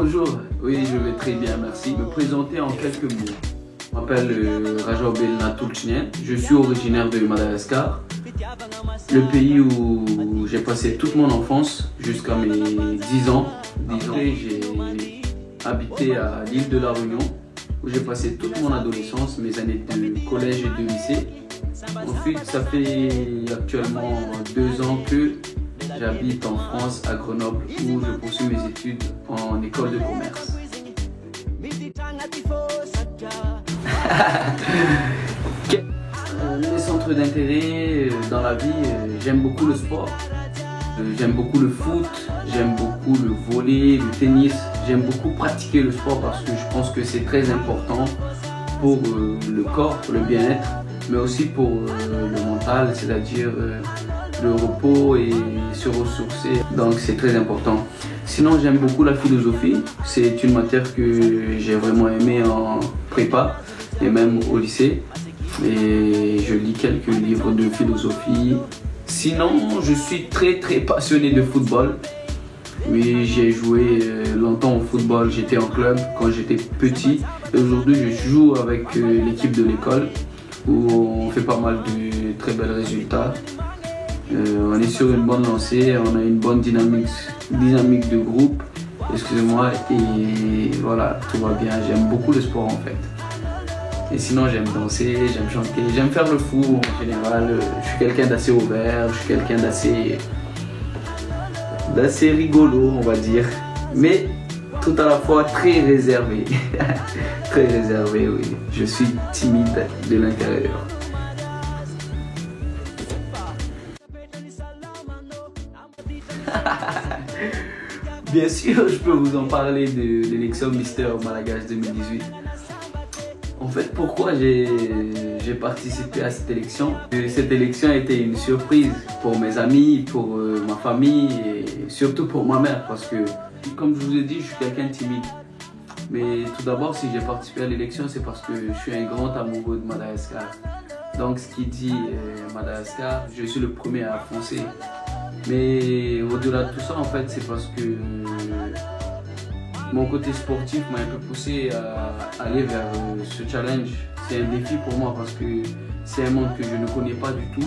Bonjour, oui je vais très bien, merci. Me présenter en quelques mots. Je m'appelle Rajao Belna Tulchnien, je suis originaire de Madagascar, le pays où j'ai passé toute mon enfance jusqu'à mes 10 ans. Et j'ai habité à l'île de la Réunion où j'ai passé toute mon adolescence, mes années de collège et de lycée. Ensuite, ça fait actuellement 2 ans que j'habite en France, à Grenoble, où je poursuis mes études en école de commerce. Les centres d'intérêt dans la vie, j'aime beaucoup le sport, j'aime beaucoup le foot, j'aime beaucoup le volley, le tennis. J'aime beaucoup pratiquer le sport parce que je pense que c'est très important pour le corps, pour le bien-être, mais aussi pour le mental, c'est-à-dire le repos et se ressourcer. Donc c'est très important. Sinon j'aime beaucoup la philosophie. C'est une matière que j'ai vraiment aimée en prépa et même au lycée. Et je lis quelques livres de philosophie. Sinon je suis très passionné de football. Oui, j'ai joué longtemps au football, j'étais en club quand j'étais petit. Et aujourd'hui je joue avec l'équipe de l'école où on fait pas mal de très bons résultats. On est sur une bonne lancée, on a une bonne dynamique de groupe, excusez-moi, et voilà, tout va bien. J'aime beaucoup le sport en fait. Et sinon j'aime danser, j'aime chanter, j'aime faire le fou en général. Je suis quelqu'un d'assez ouvert, je suis quelqu'un d'assez rigolo on va dire, mais tout à la fois très réservé. Très réservé, oui. Je suis timide de l'intérieur. Bien sûr, je peux vous en parler de l'élection Mister Malagasy 2018. En fait, pourquoi j'ai participé à cette élection? Cette élection a été une surprise pour mes amis, pour ma famille et surtout pour ma mère parce que, comme je vous ai dit, je suis quelqu'un de timide. Mais tout d'abord, si j'ai participé à l'élection, c'est parce que je suis un grand amoureux de Madagascar. Donc, ce qui dit Madagascar, je suis le premier à foncer. Mais au-delà de tout ça, en fait, c'est parce que mon côté sportif m'a un peu poussé à aller vers ce challenge. C'est un défi pour moi parce que c'est un monde que je ne connais pas du tout.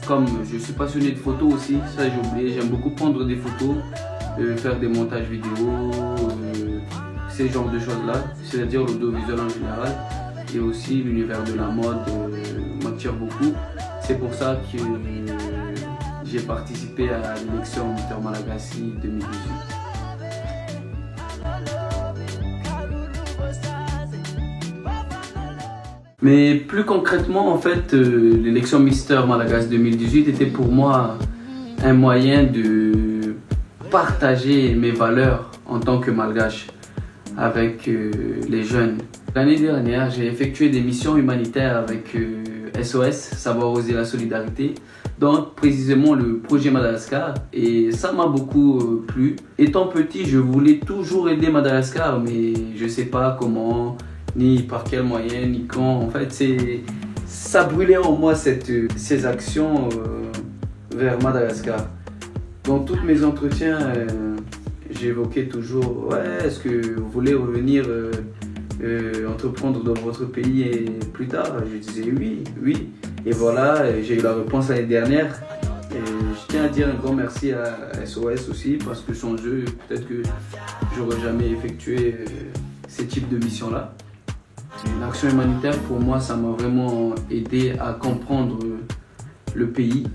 Comme je suis passionné de photos aussi, ça j'ai oublié, j'aime beaucoup prendre des photos, faire des montages vidéo, ces genres de choses-là, c'est-à-dire l'audiovisuel en général. Et aussi l'univers de la mode m'attire beaucoup. C'est pour ça que j'ai participé à l'élection Mister Malagasy 2018. Mais plus concrètement, en fait, l'élection Mister Malagasy 2018 était pour moi un moyen de partager mes valeurs en tant que malgache avec les jeunes. L'année dernière, j'ai effectué des missions humanitaires avec SOS, Savoir Oser la Solidarité, donc précisément le projet Madagascar, et ça m'a beaucoup plu. Étant petit, je voulais toujours aider Madagascar, mais je ne sais pas comment, ni par quels moyens, ni quand. En fait, ça brûlait en moi ces actions vers Madagascar. Dans tous mes entretiens, j'évoquais toujours, ouais, est-ce que vous voulez revenir entreprendre dans votre pays et plus tard? Je disais oui. Et voilà, j'ai eu la réponse l'année dernière. Et je tiens à dire un grand merci à SOS aussi parce que sans eux, peut-être que j'aurais jamais effectué ces types de missions-là. L'action humanitaire, pour moi, ça m'a vraiment aidé à comprendre le pays,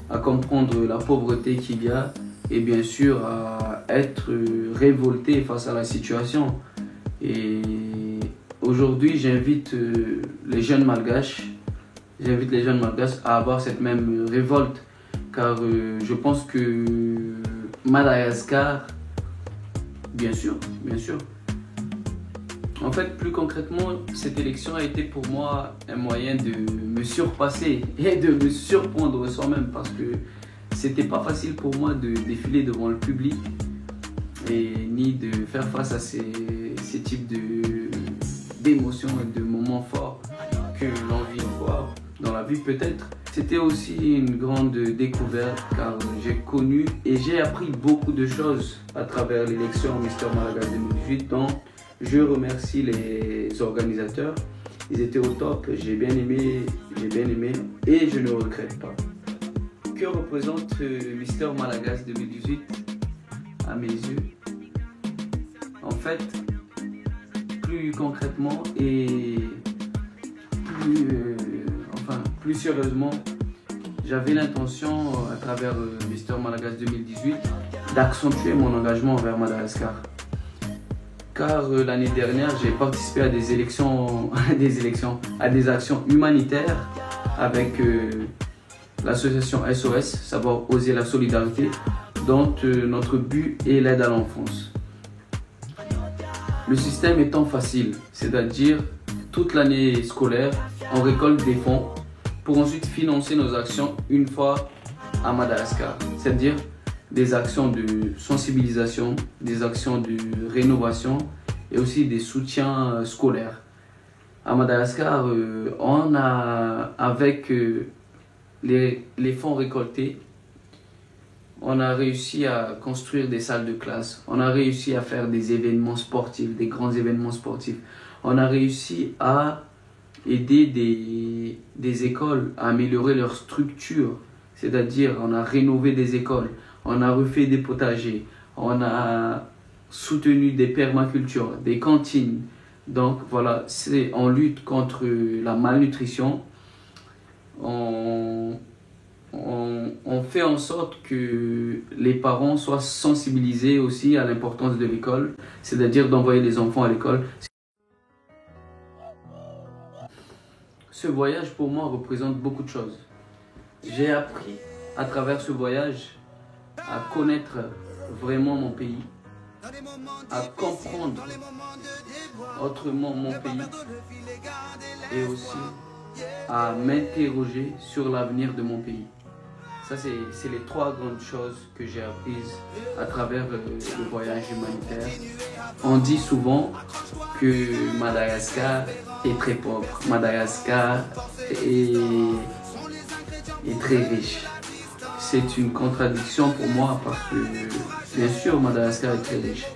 à comprendre la pauvreté qu'il y a et bien sûr à être révolté face à la situation. Et aujourd'hui, j'invite les jeunes malgaches à avoir cette même révolte car je pense que Madagascar, bien sûr. En fait, plus concrètement, cette élection a été pour moi un moyen de me surpasser et de me surprendre soi-même parce que c'était pas facile pour moi de défiler devant le public et ni de faire face à ces types d'émotions et de moments forts que l'on vit voir dans la vie peut-être. C'était aussi une grande découverte car j'ai connu et j'ai appris beaucoup de choses à travers l'élection Mister Malagasy 2018. Donc, je remercie les organisateurs. Ils étaient au top, j'ai bien aimé et je ne regrette pas. Que représente Mister Malagasy 2018 à mes yeux? En fait, plus concrètement et plus sérieusement, j'avais l'intention à travers Mister Malagasy 2018 d'accentuer mon engagement envers Madagascar. Car l'année dernière, j'ai participé à à des actions humanitaires avec l'association SOS, savoir oser la solidarité, dont notre but est l'aide à l'enfance. Le système étant facile, c'est-à-dire toute l'année scolaire, on récolte des fonds pour ensuite financer nos actions une fois à Madagascar, c'est-à-dire des actions de sensibilisation, des actions de rénovation et aussi des soutiens scolaires. À Madagascar, on a, avec les fonds récoltés, on a réussi à construire des salles de classe, on a réussi à faire des événements sportifs, des grands événements sportifs. On a réussi à aider des écoles à améliorer leur structure, c'est-à-dire on a rénové des écoles, on a refait des potagers, on a soutenu des permacultures, des cantines. Donc voilà, on lutte contre la malnutrition. On fait en sorte que les parents soient sensibilisés aussi à l'importance de l'école, c'est-à-dire d'envoyer les enfants à l'école. Ce voyage pour moi représente beaucoup de choses. J'ai appris à travers ce voyage à connaître vraiment mon pays, à comprendre autrement mon pays et aussi à m'interroger sur l'avenir de mon pays. Ça, c'est les trois grandes choses que j'ai apprises à travers le voyage humanitaire. On dit souvent que Madagascar est très pauvre. Madagascar est très riche. C'est une contradiction pour moi parce que, bien sûr, Madagascar est très riche.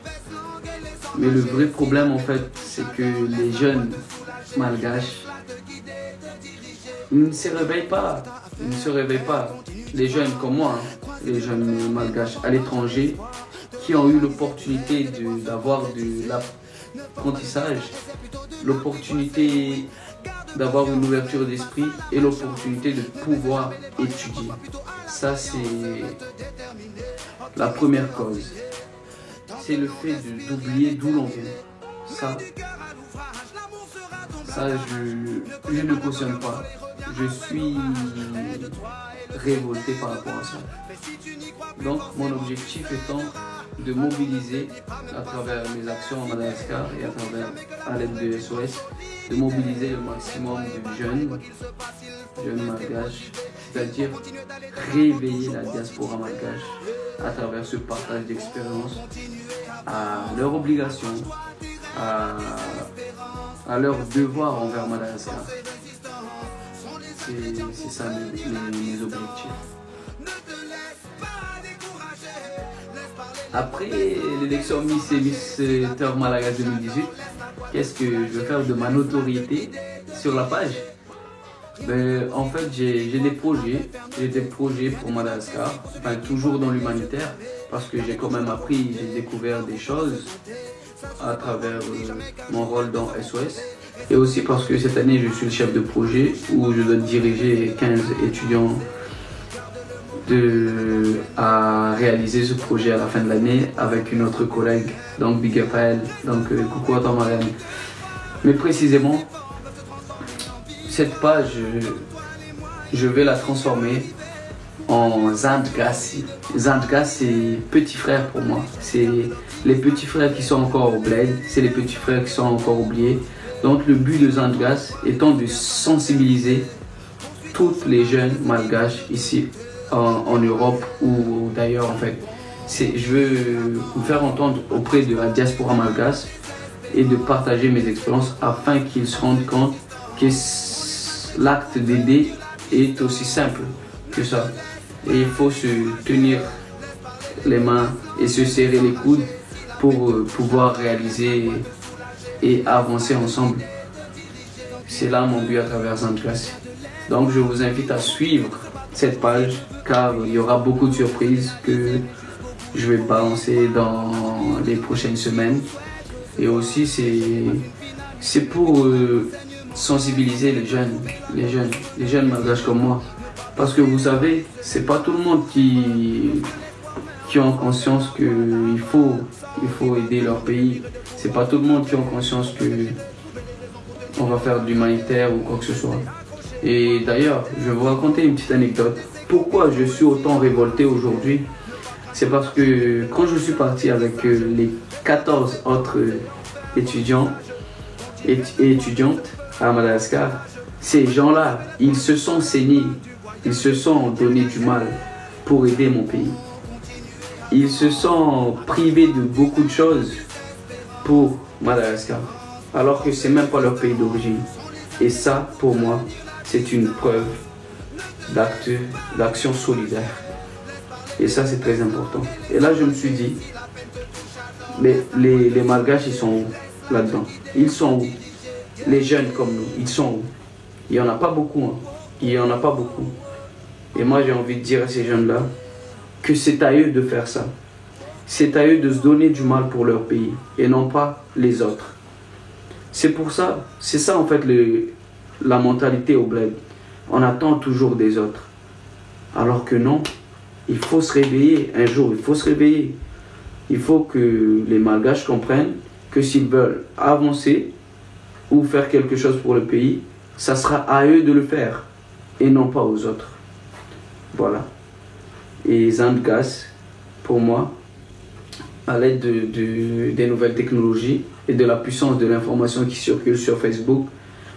Mais le vrai problème, en fait, c'est que les jeunes malgaches ne se réveillent pas. Ils ne se réveillent pas. Les jeunes comme moi, les jeunes malgaches à l'étranger, qui ont eu l'opportunité d'avoir de l'apprentissage, l'opportunité d'avoir une ouverture d'esprit et l'opportunité de pouvoir étudier. Ça, c'est la première cause. C'est le fait d'oublier d'où l'on vient. Ça je ne cautionne pas. Je suis révolté par rapport à ça. Donc, mon objectif étant de mobiliser à travers mes actions à Madagascar et à l'aide de SOS, de mobiliser le maximum de jeunes malgaches, c'est-à-dire réveiller la diaspora malgache à travers ce partage d'expériences, à leurs obligations, à leurs devoirs envers Madagascar. C'est ça mes objectifs. Après l'élection Miss et Mister Malagasy 2018, qu'est-ce que je veux faire de ma notoriété sur la page? En fait, j'ai des projets pour Madagascar, enfin toujours dans l'humanitaire, parce que j'ai quand même appris, j'ai découvert des choses à travers mon rôle dans SOS. Et aussi parce que cette année, je suis le chef de projet où je dois diriger 15 étudiants à réaliser ce projet à la fin de l'année avec une autre collègue, donc Big Up à elle, donc coucou à toi Marianne. Mais précisément, cette page, je vais la transformer en Zandgas. Zandgas, c'est petit frère pour moi. C'est les petits frères qui sont encore au bled, c'est les petits frères qui sont encore oubliés. Donc le but de Zandgas étant de sensibiliser toutes les jeunes malgaches ici en Europe ou d'ailleurs en fait. Je veux me faire entendre auprès de la diaspora malgache et de partager mes expériences afin qu'ils se rendent compte que l'acte d'aider est aussi simple que ça. Et il faut se tenir les mains et se serrer les coudes pour pouvoir réaliser et avancer ensemble. C'est là mon but à travers Zandglass. Donc je vous invite à suivre cette page car il y aura beaucoup de surprises que je vais balancer dans les prochaines semaines. Et aussi c'est pour sensibiliser les jeunes malgaches comme moi. Parce que vous savez, c'est pas tout le monde qui ont conscience qu'il faut aider leur pays. C'est pas tout le monde qui a conscience que on va faire de l'humanitaire ou quoi que ce soit. Et d'ailleurs, je vais vous raconter une petite anecdote. Pourquoi je suis autant révolté aujourd'hui? C'est parce que quand je suis parti avec les 14 autres étudiants et étudiantes à Madagascar, ces gens-là, ils se sont saignés, ils se sont donné du mal pour aider mon pays. Ils se sont privés de beaucoup de choses pour Madagascar, alors que c'est même pas leur pays d'origine. Et ça, pour moi, c'est une preuve d'action solidaire. Et ça, c'est très important. Et là, je me suis dit, les Malgaches, ils sont où là-dedans? Ils sont où? Les jeunes comme nous, ils sont où? Il n'y en a pas beaucoup. Hein. Il n'y en a pas beaucoup. Et moi, j'ai envie de dire à ces jeunes-là que c'est à eux de faire ça. C'est à eux de se donner du mal pour leur pays et non pas les autres. C'est pour ça, c'est ça en fait la mentalité au bled. On attend toujours des autres. Alors que non, il faut se réveiller un jour, il faut se réveiller. Il faut que les Malgaches comprennent que s'ils veulent avancer ou faire quelque chose pour le pays, ça sera à eux de le faire et non pas aux autres. Voilà. Et Zandglass, pour moi, à l'aide des nouvelles technologies et de la puissance de l'information qui circule sur Facebook,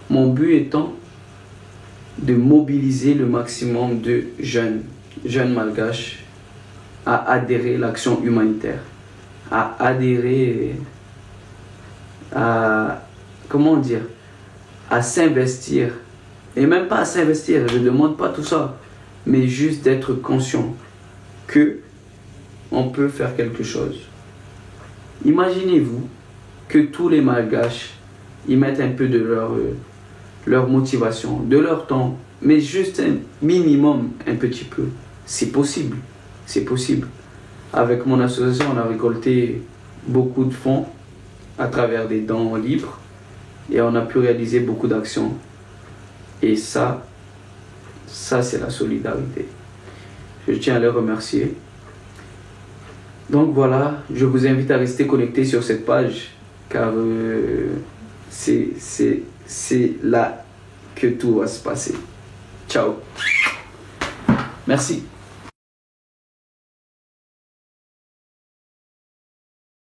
mon but étant de mobiliser le maximum de jeunes malgaches à adhérer à l'action humanitaire, à adhérer à, comment dire, à s'investir, et même pas à s'investir, je ne demande pas tout ça, mais juste d'être conscient que on peut faire quelque chose. Imaginez-vous que tous les malgaches y mettent un peu de leur motivation, de leur temps, mais juste un minimum, un petit peu. C'est possible, c'est possible. Avec mon association, on a récolté beaucoup de fonds à travers des dons libres et on a pu réaliser beaucoup d'actions. Et ça c'est la solidarité. Je tiens à les remercier. Donc voilà, je vous invite à rester connecté sur cette page car c'est là que tout va se passer. Ciao. Merci.